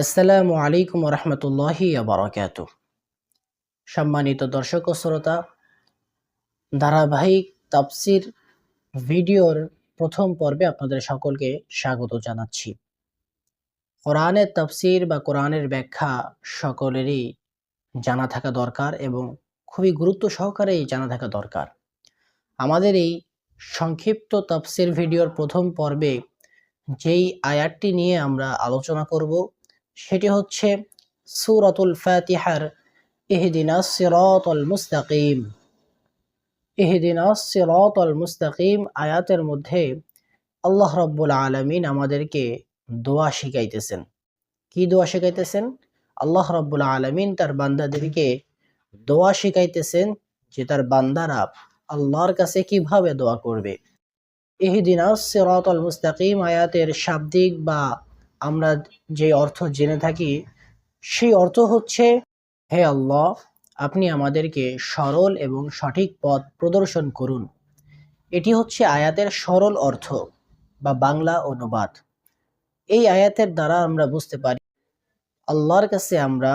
আসসালামু আলাইকুম রহমতুল্লাহি বারাকাতু। সম্মানিত দর্শক ও শ্রোতা, ধারাবাহিক তাফসির ভিডিওর প্রথম পর্বে আপনাদের সকলকে স্বাগত জানাচ্ছি। কোরআনের তাফসির বা কোরআনের ব্যাখ্যা সকলেরই জানা থাকা দরকার এবং খুবই গুরুত্ব সহকারেই জানা থাকা দরকার। আমাদের এই সংক্ষিপ্ত তাফসির ভিডিওর প্রথম পর্বে যেই আয়াতটি নিয়ে আমরা আলোচনা করব সেটি হচ্ছে সূরাতুল ফাতিহার ইহদিনাস সিরাতাল মুস্তাকিম। ইহদিনাস সিরাতাল মুস্তাকিম আয়াতের মধ্যে আল্লাহ রাব্বুল আলামিন আমাদেরকে দোয়া শিখাইতেছেন। কি দোয়া শিখাইতেছেন? আল্লাহ রাব্বুল আলামিন তার বান্দাদেরকে দোয়া শিখাইতেছেন যে তার বান্দারা আল্লাহর কাছে কিভাবে দোয়া করবে। ইহদিনাস সিরাতাল মুস্তাকিম আয়াতের শাব্দিক বা আমরা যে অর্থ জেনে থাকি সেই অর্থ হচ্ছে, হে আল্লাহ, আপনি আমাদেরকে সরল এবং সঠিক পথ প্রদর্শন করুন। এটি হচ্ছে আয়াতের সরল অর্থ বা বাংলা অনুবাদ। এই আয়াতের দ্বারা আমরা বুঝতে পারি আল্লাহর কাছে আমরা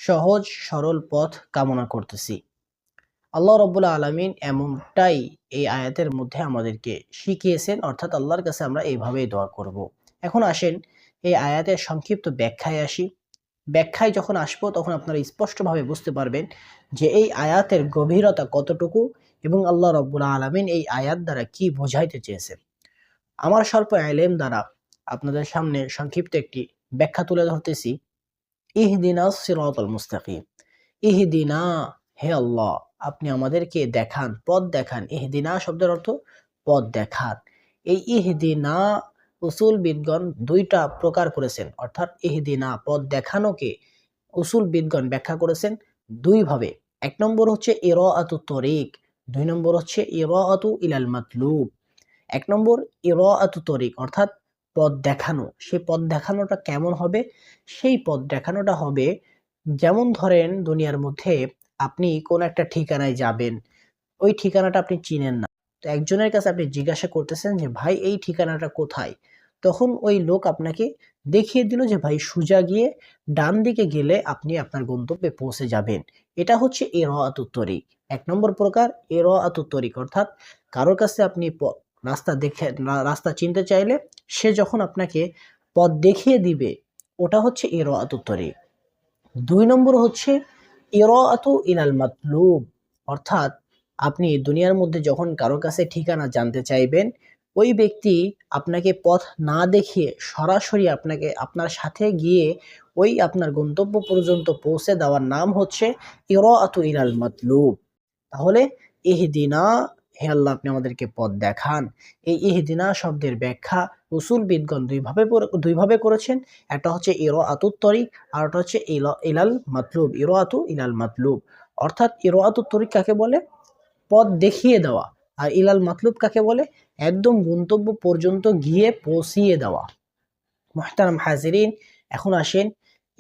সহজ সরল পথ কামনা করতেছি। আল্লাহ রাব্বুল আলামিন এমনটাই এই আয়াতের মধ্যে আমাদেরকে শিখিয়েছেন, অর্থাৎ আল্লাহর কাছে আমরা এইভাবেই দোয়া করব। এখন আসেন এই আয়াতের সংক্ষিপ্ত ব্যাখ্যায় আসি। ব্যাখ্যায় যখন আসবো তখন আপনারা স্পষ্টভাবে বুঝতে পারবেন যে এই আয়াতের গভীরতা কতটুকু এবং আল্লাহ রাব্বুল আলামিন এই আয়াত দ্বারা কি বোঝাইতে চেয়েছেন। আমার স্বল্প ইলম দ্বারা আপনাদের সামনে সংক্ষিপ্ত একটি ব্যাখ্যা তুলে ধরতেছি। ইহদিনাস সিরাতাল মুস্তাকিম। ইহদিনা, হে আল্লাহ, আপনি আমাদেরকে দেখান, পথ দেখান। ইহদিনা শব্দের অর্থ পথ দেখান। এই ইহদিনা উসুলবিদগণ দুইটা প্রকার করেছেন, অর্থাৎ ইহদিনা পথ দেখানোকে উসুলবিদগণ ব্যাখ্যা করেছেন দুইভাবে। এক নম্বর হচ্ছে ইরাআতু তরিক, দুই নম্বর হচ্ছে ইরাআতু ইলাল মাতলুব। এক নম্বর ইরাআতু তরিক অর্থাৎ পথ দেখানো। সেই পথ দেখানোটা কেমন হবে? সেই পথ দেখানোটা হবে, যেমন ধরেন দুনিয়ার মধ্যে আপনি কোন একটা ঠিকানায় যাবেন, ওই ঠিকানাটা আপনি চিনেন না, তো একজনের কাছে আপনি জিজ্ঞাসা করতেছেন যে ভাই এই ঠিকানাটা কোথায়। তখন ওই লোক আপনাকে দেখিয়ে দিল যে ভাই সোজা গিয়ে ডান দিকে গেলে আপনি আপনার গন্তব্যে পৌঁছে যাবেন। এটা হচ্ছে ইরাআতুত তরিক। এক নম্বর প্রকার ইরাআতুত তরিক, অর্থাৎ কারোর কাছে আপনি রাস্তা দেখে রাস্তা চিনতে চাইলে সে যখন আপনাকে পথ দেখিয়ে দিবে, ওটা হচ্ছে ইরাআতুত তরিক। দুই নম্বর হচ্ছে ইরাআতু ইলাল মাতলুব, অর্থাৎ আপনি দুনিয়ার মধ্যে যখন কারো কাছে ঠিকানা জানতে চাইবেন, ওই ব্যক্তি আপনাকে পথ না দেখিয়ে সরাসরি আপনাকে আপনার সাথে গিয়ে ওই আপনার গন্তব্য পর্যন্ত পৌঁছে দেওয়ার নাম হচ্ছে ইরাআতু ইলাল মাতলুব। তাহলে ইহদিনা, হে আল্লাহ, আপনি আমাদেরকে পথ দেখান। এই ইহদিনা শব্দের ব্যাখ্যা উসুলবিদগণ দুইভাবে করেছেন। একটা হচ্ছে ইরাআতুত তরিক আর একটা হচ্ছে ইলাল মাতলুব। ইরাআতু ইলাল মাতলুব অর্থাৎ ইরাআতুত তরিক কাকে বলে? পথ দেখিয়ে দেওয়া। আর ইলাল মাতলুব কাকে বলে? একদম গন্তব্য পর্যন্ত গিয়ে পৌঁছিয়ে দেওয়া। মুহতারাম হাজিরিন, এখন আসেন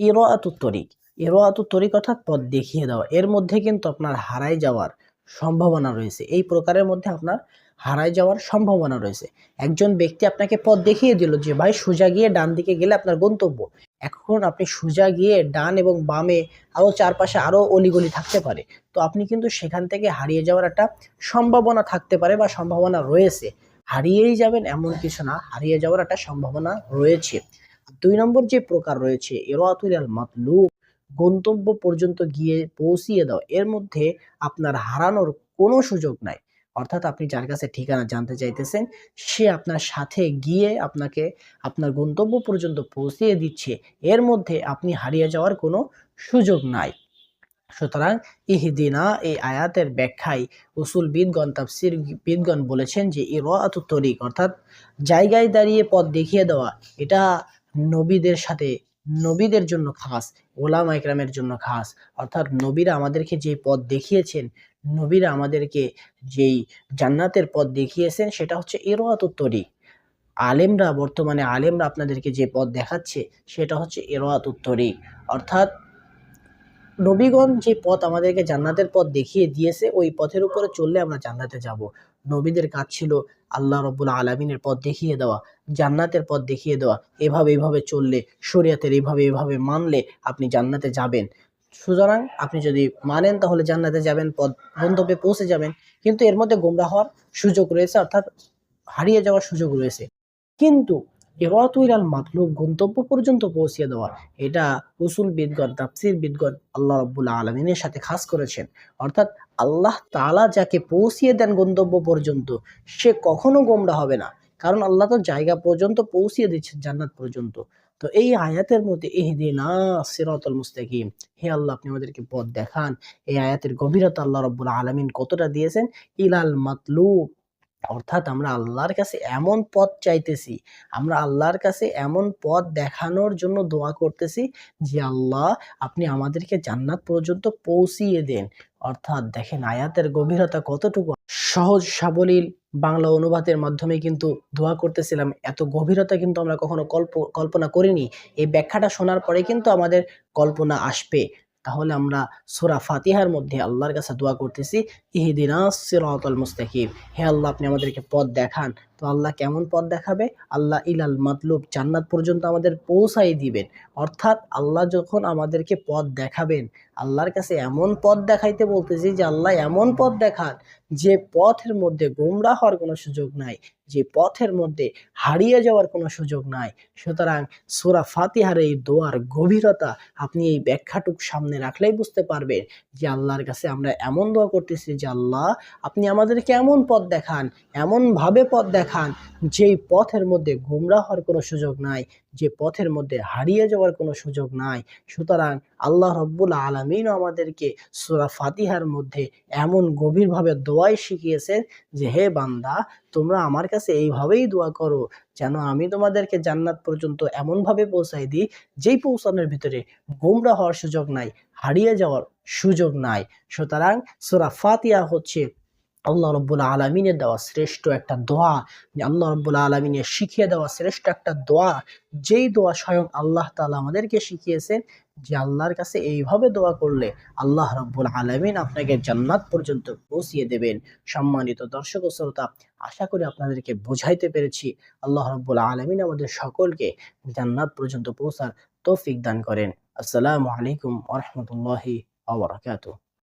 ইরাআতুত তরিক। ইরাআতুত তরিক অর্থাৎ পথ দেখিয়ে দেওয়া। এর মধ্যে কিন্তু আপনার হারায় যাওয়ার সম্ভাবনা রয়েছে। এই প্রকারের মধ্যে আপনার হারায় যাওয়ার সম্ভাবনা রয়েছে। একজন ব্যক্তি আপনাকে পথ দেখিয়ে দিল যে ভাই সোজা গিয়ে ডান দিকে গেলে আপনার গন্তব্য। এখন আপনি সোজা গিয়ে ডান এবং বামে আরও চারপাশে আরও অলিগলি থাকতে পারে, তো আপনি কিন্তু সেখান থেকে হারিয়ে যাওয়ার একটা সম্ভাবনা থাকতে পারে বা সম্ভাবনা রয়েছে। হারিয়েই যাবেন এমন কিছু না, হারিয়ে যাওয়ার একটা সম্ভাবনা রয়েছে। দুই নম্বর যে প্রকার রয়েছে ইরাআতুল মাতলুব, গন্তব্য পর্যন্ত গিয়ে পৌঁছিয়ে দাও। এর মধ্যে আপনার হারানোর কোনো সুযোগ নাই, অর্থাৎ আপনি যার কাছে ঠিকানা জানতে চাইতেছেন সে আপনার সাথে গিয়ে আপনাকে আপনার গন্তব্য পর্যন্ত পৌঁছিয়ে দিচ্ছে। এর মধ্যে আপনি হারিয়ে যাওয়ার কোনো সুযোগ নাই। সুতরাং ইহদিনা এই আয়াতের ব্যাখ্যায় উসুলবিদগণ তাফসীরবিদগণ বলেছেন যে ইরাআতুত তরিক অর্থাৎ জায়গায় দাঁড়িয়ে পথ দেখিয়ে দেওয়া, এটা নবীদের সাথে নবীদের জন্য খাস, ওলামা ইকরামের জন্য খাস। অর্থাৎ নবীরা আমাদেরকে যে পথ দেখিয়েছেন, নবীরা আমাদেরকে যেই জান্নাতের পথ দেখিয়েছেন, সেটা হচ্ছে ইরাআতুত তরিক। বর্তমানে আলেমরা আপনাদেরকে যে পথ দেখাচ্ছে সেটা হচ্ছে ইরাআতুত তরিক, অর্থাৎ নবীগণ যে পথ আমাদেরকে জান্নাতের পথ দেখিয়ে দিয়েছে, ওই পথের উপরে চললে আমরা জান্নাতে যাব। নবীদের কাজ ছিল আল্লাহ রাব্বুল আলামিনের পথ দেখিয়ে দেওয়া, জান্নাতের পথ দেখিয়ে দেওয়া। এভাবে চললে, শরিয়াতের এভাবে মানলে আপনি জান্নাতে যাবেন। সুতরাং আপনি যদি মানেন তাহলে জান্নাতে যাবেন, গন্তব্যে পৌঁছে যাবেন। কিন্তু এর মধ্যে গোমরাহ হওয়ার সুযোগ রয়েছে, অর্থাৎ হারিয়ে যাওয়ার সুযোগ রয়েছে। কিন্তু ইরাতুল আল মাতলুব, গন্তব্য পর্যন্ত পৌঁছিয়ে দেওয়া, এটা উসুলবিদগণ, তাফসীরবিদগণ আল্লাহ রাব্বুল আলামিনের সাথে খাস করেছেন। অর্থাৎ আল্লাহ তাআলা যাকে পৌঁছিয়ে দেন গন্তব্য পর্যন্ত, সে কখনো গোমরাহ হবে না। কারণ আল্লাহ তো জায়গা পর্যন্ত পৌঁছিয়ে দিচ্ছেন, জান্নাত পর্যন্ত। তো এই আয়াতের মধ্যে ইহদিনাস সিরাতাল মুস্তাকিম, হে আল্লাহ আপনি আমাদেরকে পথ দেখান। এই আয়াতের গভীরতা আল্লাহ রাব্বুল আলামিন কতটা দিয়েছেন, ইলাল মাতলুব, অর্থাৎ আমরা আল্লাহর কাছে এমন পথ চাইতেছি, আমরা আল্লাহর কাছে এমন পথ দেখানোর জন্য দোয়া করতেছি যে আল্লাহ আপনি আমাদেরকে জান্নাত পর্যন্ত পৌঁছিয়ে দেন। অর্থাৎ দেখেন আয়াতের গভীরতা কতটুকু। সহজ সাবলীল বাংলা অনুবাদের মাধ্যমে কিন্তু দোয়া করতেছিলাম, এত গভীরতা কিন্তু আমরা কখনো কল্পনা করিনি। এই ব্যাখ্যাটা শোনার পরে কিন্তু আমাদের কল্পনা আসবে। তাহলে আমরা সূরা ফাতিহার মধ্যে আল্লাহর কাছে দোয়া করতেছি, ইহদিনাস সিরাতাল মুস্তাকিম, হে আল্লাহ আপনি আমাদেরকে পথ দেখান। তো আল্লাহ কেমন পথ দেখাবে? আল্লাহ ইলাল মাতলুব, জান্নাত পর্যন্ত আমাদের পৌঁছাই দিবেন। অর্থাৎ আল্লাহ যখন আমাদেরকে পথ দেখাবেন, আল্লাহর কাছে এমন পথ দেখাইতে বলতেছি যে আল্লাহ এমন পথ দেখান যে পথের মধ্যে গোমরাহ হওয়ার কোনো সুযোগ নাই, যে পথের মধ্যে হারিয়ে যাওয়ার কোনো সুযোগ নাই। সুতরাং সূরা ফাতিহার এই দোয়ার গভীরতা আপনি এই ব্যাখ্যাটুক সামনে রাখলেই বুঝতে পারবেন যে আল্লাহর কাছে আমরা এমন দোয়া করতেছি যে আল্লাহ আপনি আমাদেরকে এমন পথ দেখান, এমনভাবে পথ দেখান যেই পথের মধ্যে গোমরাহ হওয়ার কোনো সুযোগ নাই, যে পথের মধ্যে হারিয়ে যাওয়ার কোনো সুযোগ নাই। সুতরাং আল্লাহ রাব্বুল আলামিনও আমাদেরকে সূরা ফাতিহার মধ্যে এমন গভীরভাবে দোয়াই শিখিয়েছেন যে হে বান্দা, তোমরা আমার কাছে এইভাবেই দোয়া করো যেন আমি তোমাদেরকে জান্নাত পর্যন্ত এমনভাবে পৌঁছাই দিই যেই পৌঁছানোর ভিতরে গোমরাহ হওয়ার সুযোগ নাই, হারিয়ে যাওয়ার সুযোগ নাই। সুতরাং সূরা ফাতিহা হচ্ছে আল্লাহ রাব্বুল আলামিনের দেওয়া শ্রেষ্ঠ একটা দোয়া, যে আল্লাহ রাব্বুল আলামিনের শিখিয়ে দেওয়া শ্রেষ্ঠ একটা দোয়া, যেই দোয়া স্বয়ং আল্লাহ তাআলা আমাদেরকে শিখিয়েছেন যে আল্লাহর কাছে এইভাবে দোয়া করলে আল্লাহ রাব্বুল আলামিন আপনাকে জান্নাত পর্যন্ত পৌঁছিয়ে দেবেন। সম্মানিত দর্শক ও শ্রোতা, আশা করি আপনাদেরকে বোঝাইতে পেরেছি। আল্লাহ রাব্বুল আলামিন আমাদের সকলকে জান্নাত পর্যন্ত পৌঁছার তৌফিক দান করেন। আসসালামু আলাইকুম ওয়া রাহমাতুল্লাহি ওয়া বারাকাতুহু।